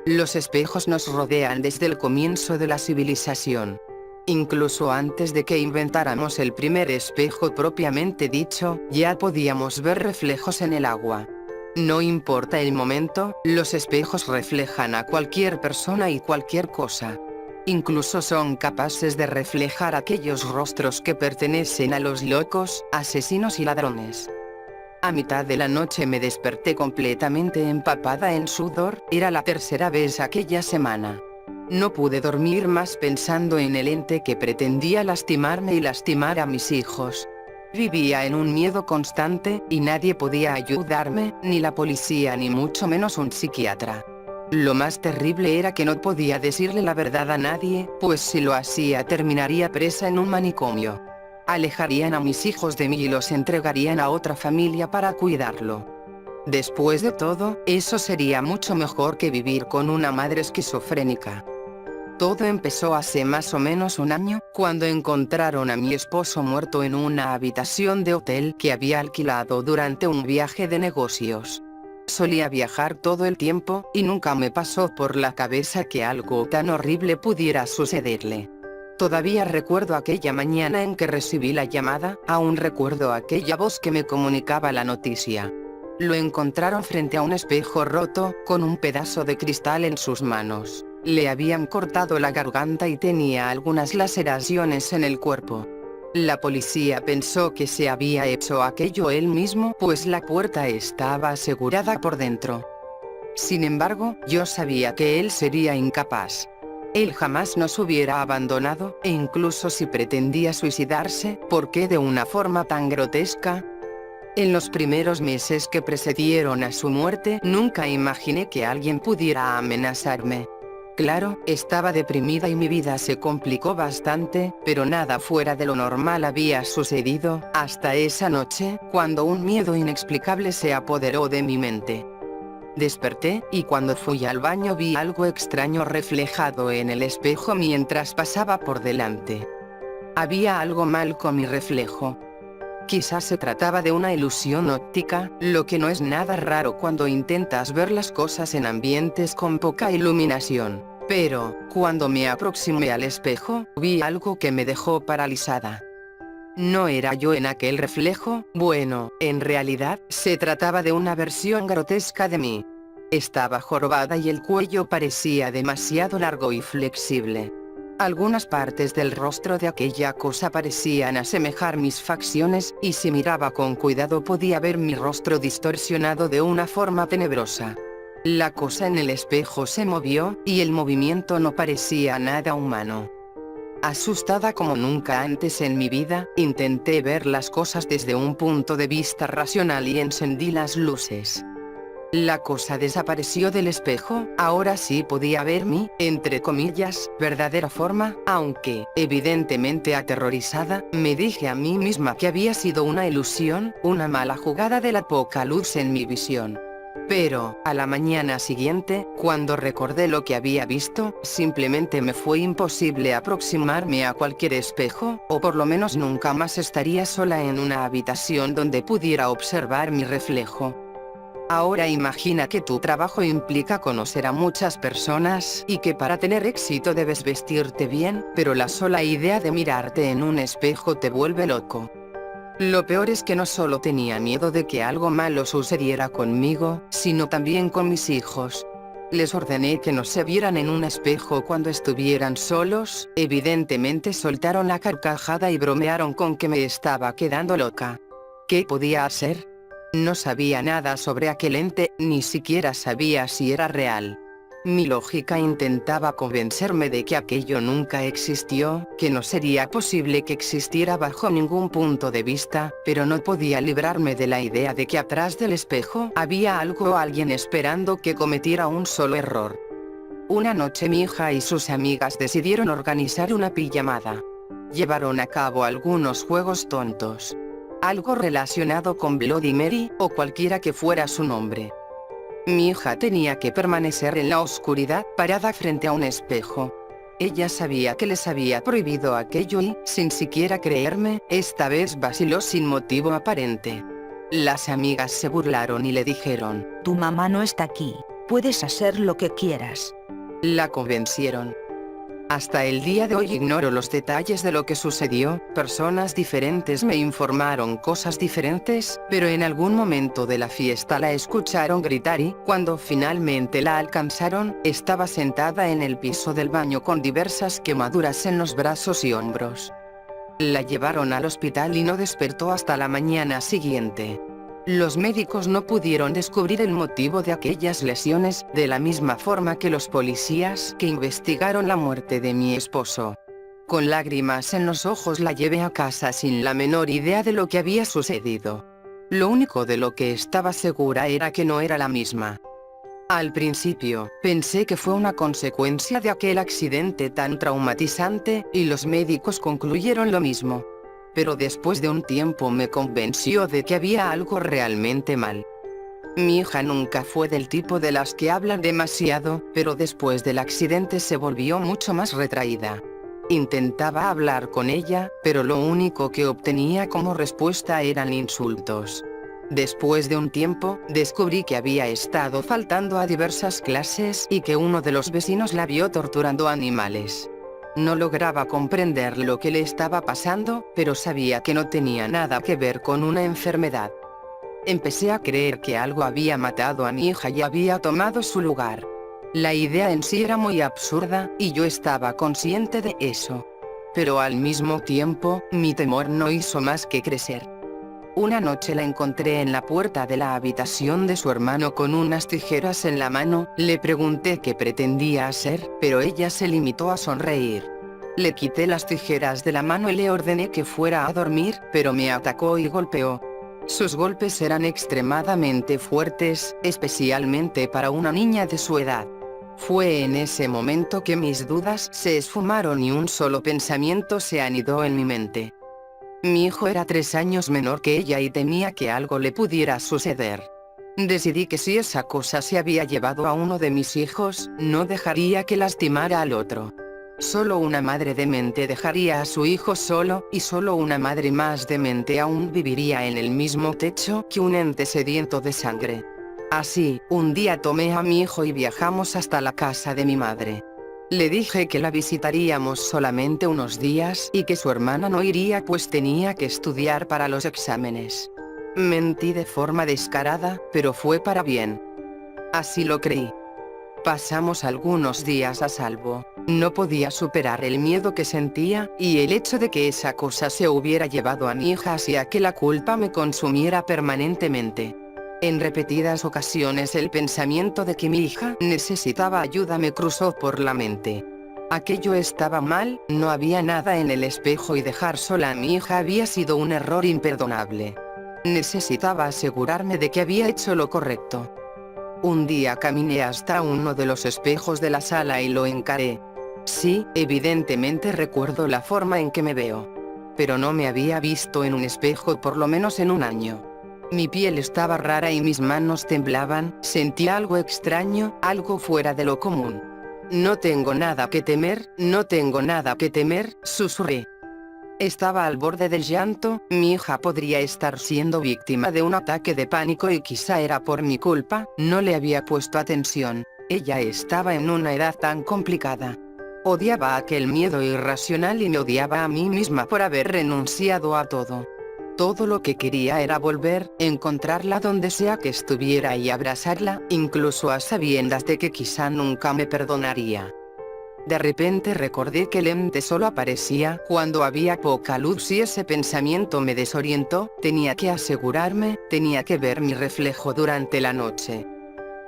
Los espejos nos rodean desde el comienzo de la civilización. Incluso antes de que inventáramos el primer espejo propiamente dicho, ya podíamos ver reflejos en el agua. No importa el momento, los espejos reflejan a cualquier persona y cualquier cosa. Incluso son capaces de reflejar aquellos rostros que pertenecen a los locos, asesinos y ladrones. A mitad de la noche me desperté completamente empapada en sudor, era la tercera vez aquella semana. No pude dormir más pensando en el ente que pretendía lastimarme y lastimar a mis hijos. Vivía en un miedo constante, y nadie podía ayudarme, ni la policía ni mucho menos un psiquiatra. Lo más terrible era que no podía decirle la verdad a nadie, pues si lo hacía terminaría presa en un manicomio. Alejarían a mis hijos de mí y los entregarían a otra familia para cuidarlo. Después de todo, eso sería mucho mejor que vivir con una madre esquizofrénica. Todo empezó hace más o menos un año, cuando encontraron a mi esposo muerto en una habitación de hotel que había alquilado durante un viaje de negocios. Solía viajar todo el tiempo, y nunca me pasó por la cabeza que algo tan horrible pudiera sucederle. Todavía recuerdo aquella mañana en que recibí la llamada, aún recuerdo aquella voz que me comunicaba la noticia. Lo encontraron frente a un espejo roto, con un pedazo de cristal en sus manos. Le habían cortado la garganta y tenía algunas laceraciones en el cuerpo. La policía pensó que se había hecho aquello él mismo, pues la puerta estaba asegurada por dentro. Sin embargo, yo sabía que él sería incapaz. Él jamás nos hubiera abandonado, e incluso si pretendía suicidarse, ¿por qué de una forma tan grotesca? En los primeros meses que precedieron a su muerte, nunca imaginé que alguien pudiera amenazarme. Claro, estaba deprimida y mi vida se complicó bastante, pero nada fuera de lo normal había sucedido, hasta esa noche, cuando un miedo inexplicable se apoderó de mi mente. Desperté, y cuando fui al baño vi algo extraño reflejado en el espejo mientras pasaba por delante. Había algo mal con mi reflejo. Quizás se trataba de una ilusión óptica, lo que no es nada raro cuando intentas ver las cosas en ambientes con poca iluminación. Pero, cuando me aproximé al espejo, vi algo que me dejó paralizada. No era yo en aquel reflejo, bueno, en realidad, se trataba de una versión grotesca de mí. Estaba jorobada y el cuello parecía demasiado largo y flexible. Algunas partes del rostro de aquella cosa parecían asemejar mis facciones, y si miraba con cuidado podía ver mi rostro distorsionado de una forma tenebrosa. La cosa en el espejo se movió, y el movimiento no parecía nada humano. Asustada como nunca antes en mi vida, intenté ver las cosas desde un punto de vista racional y encendí las luces. La cosa desapareció del espejo, ahora sí podía ver mi, entre comillas, verdadera forma, aunque, evidentemente aterrorizada, me dije a mí misma que había sido una ilusión, una mala jugada de la poca luz en mi visión. Pero, a la mañana siguiente, cuando recordé lo que había visto, simplemente me fue imposible aproximarme a cualquier espejo, o por lo menos nunca más estaría sola en una habitación donde pudiera observar mi reflejo. Ahora imagina que tu trabajo implica conocer a muchas personas, y que para tener éxito debes vestirte bien, pero la sola idea de mirarte en un espejo te vuelve loco. Lo peor es que no solo tenía miedo de que algo malo sucediera conmigo, sino también con mis hijos. Les ordené que no se vieran en un espejo cuando estuvieran solos, evidentemente soltaron la carcajada y bromearon con que me estaba quedando loca. ¿Qué podía hacer? No sabía nada sobre aquel ente, ni siquiera sabía si era real. Mi lógica intentaba convencerme de que aquello nunca existió, que no sería posible que existiera bajo ningún punto de vista, pero no podía librarme de la idea de que atrás del espejo había algo o alguien esperando que cometiera un solo error. Una noche mi hija y sus amigas decidieron organizar una pijamada. Llevaron a cabo algunos juegos tontos. Algo relacionado con Bloody Mary, o cualquiera que fuera su nombre. Mi hija tenía que permanecer en la oscuridad, parada frente a un espejo. Ella sabía que les había prohibido aquello y, sin siquiera creerme, esta vez vaciló sin motivo aparente. Las amigas se burlaron y le dijeron: Tu mamá no está aquí. puedes hacer lo que quieras. La convencieron. Hasta el día de hoy ignoro los detalles de lo que sucedió, personas diferentes me informaron cosas diferentes, pero en algún momento de la fiesta la escucharon gritar y, cuando finalmente la alcanzaron, estaba sentada en el piso del baño con diversas quemaduras en los brazos y hombros. La llevaron al hospital y no despertó hasta la mañana siguiente. Los médicos no pudieron descubrir el motivo de aquellas lesiones, de la misma forma que los policías que investigaron la muerte de mi esposo. Con lágrimas en los ojos la llevé a casa sin la menor idea de lo que había sucedido. Lo único de lo que estaba segura era que no era la misma. Al principio, pensé que fue una consecuencia de aquel accidente tan traumatizante, y los médicos concluyeron lo mismo. Pero después de un tiempo me convenció de que había algo realmente mal. Mi hija nunca fue del tipo de las que hablan demasiado, pero después del accidente se volvió mucho más retraída. Intentaba hablar con ella, pero lo único que obtenía como respuesta eran insultos. Después de un tiempo, descubrí que había estado faltando a diversas clases y que uno de los vecinos la vio torturando animales. No lograba comprender lo que le estaba pasando, pero sabía que no tenía nada que ver con una enfermedad. Empecé a creer que algo había matado a mi hija y había tomado su lugar. La idea en sí era muy absurda, y yo estaba consciente de eso. Pero al mismo tiempo, mi temor no hizo más que crecer. Una noche la encontré en la puerta de la habitación de su hermano con unas tijeras en la mano, le pregunté qué pretendía hacer, pero ella se limitó a sonreír. Le quité las tijeras de la mano y le ordené que fuera a dormir, pero me atacó y golpeó. Sus golpes eran extremadamente fuertes, especialmente para una niña de su edad. Fue en ese momento que mis dudas se esfumaron y un solo pensamiento se anidó en mi mente. Mi hijo era 3 años menor que ella y temía que algo le pudiera suceder. Decidí que si esa cosa se había llevado a uno de mis hijos, no dejaría que lastimara al otro. Solo una madre demente dejaría a su hijo solo, y solo una madre más demente aún viviría en el mismo techo que un ente sediento de sangre. Así, un día tomé a mi hijo y viajamos hasta la casa de mi madre. Le dije que la visitaríamos solamente unos días y que su hermana no iría pues tenía que estudiar para los exámenes. Mentí de forma descarada, pero fue para bien. Así lo creí. Pasamos algunos días a salvo. No podía superar el miedo que sentía, y el hecho de que esa cosa se hubiera llevado a mi hija hacía que la culpa me consumiera permanentemente. En repetidas ocasiones el pensamiento de que mi hija necesitaba ayuda me cruzó por la mente. Aquello estaba mal, no había nada en el espejo y dejar sola a mi hija había sido un error imperdonable. Necesitaba asegurarme de que había hecho lo correcto. Un día caminé hasta uno de los espejos de la sala y lo encaré. Sí, evidentemente recuerdo la forma en que me veo. Pero no me había visto en un espejo por lo menos en un año. Mi piel estaba rara y mis manos temblaban, sentí algo extraño, algo fuera de lo común. No tengo nada que temer, no tengo nada que temer, susurré. Estaba al borde del llanto, mi hija podría estar siendo víctima de un ataque de pánico y quizá era por mi culpa, no le había puesto atención. Ella estaba en una edad tan complicada. Odiaba aquel miedo irracional y me odiaba a mí misma por haber renunciado a todo. Todo lo que quería era volver, encontrarla donde sea que estuviera y abrazarla, incluso a sabiendas de que quizá nunca me perdonaría. De repente recordé que el ente solo aparecía cuando había poca luz y ese pensamiento me desorientó, tenía que asegurarme, tenía que ver mi reflejo durante la noche.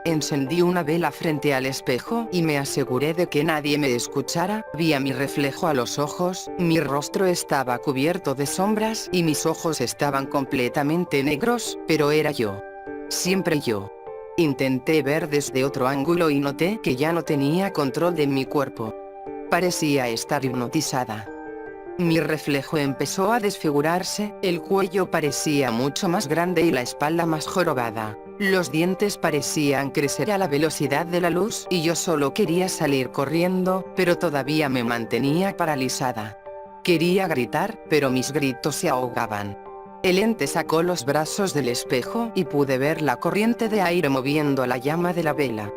Encendí una vela frente al espejo y me aseguré de que nadie me escuchara, vi a mi reflejo a los ojos, mi rostro estaba cubierto de sombras y mis ojos estaban completamente negros, pero era yo. Siempre yo. Intenté ver desde otro ángulo y noté que ya no tenía control de mi cuerpo. Parecía estar hipnotizada. Mi reflejo empezó a desfigurarse, el cuello parecía mucho más grande y la espalda más jorobada. Los dientes parecían crecer a la velocidad de la luz y yo solo quería salir corriendo, pero todavía me mantenía paralizada. Quería gritar, pero mis gritos se ahogaban. El ente sacó los brazos del espejo y pude ver la corriente de aire moviendo la llama de la vela.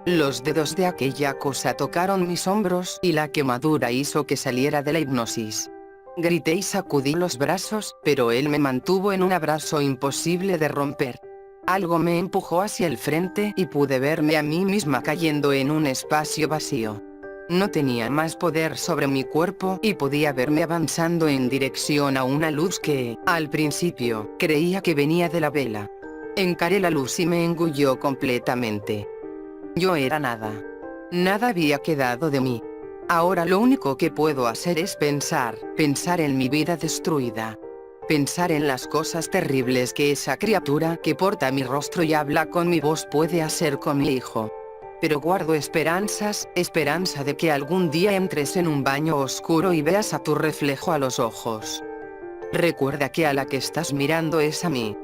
Los dedos de aquella cosa tocaron mis hombros y la quemadura hizo que saliera de la hipnosis. Grité y sacudí los brazos, pero él me mantuvo en un abrazo imposible de romper. Algo me empujó hacia el frente y pude verme a mí misma cayendo en un espacio vacío. No tenía más poder sobre mi cuerpo y podía verme avanzando en dirección a una luz que, al principio, creía que venía de la vela. Encaré la luz y me engulló completamente. Yo era nada. Nada había quedado de mí. Ahora lo único que puedo hacer es pensar en mi vida destruida. Pensar en las cosas terribles que esa criatura que porta mi rostro y habla con mi voz puede hacer con mi hijo. Pero guardo esperanza de que algún día entres en un baño oscuro y veas a tu reflejo a los ojos. Recuerda que a la que estás mirando es a mí.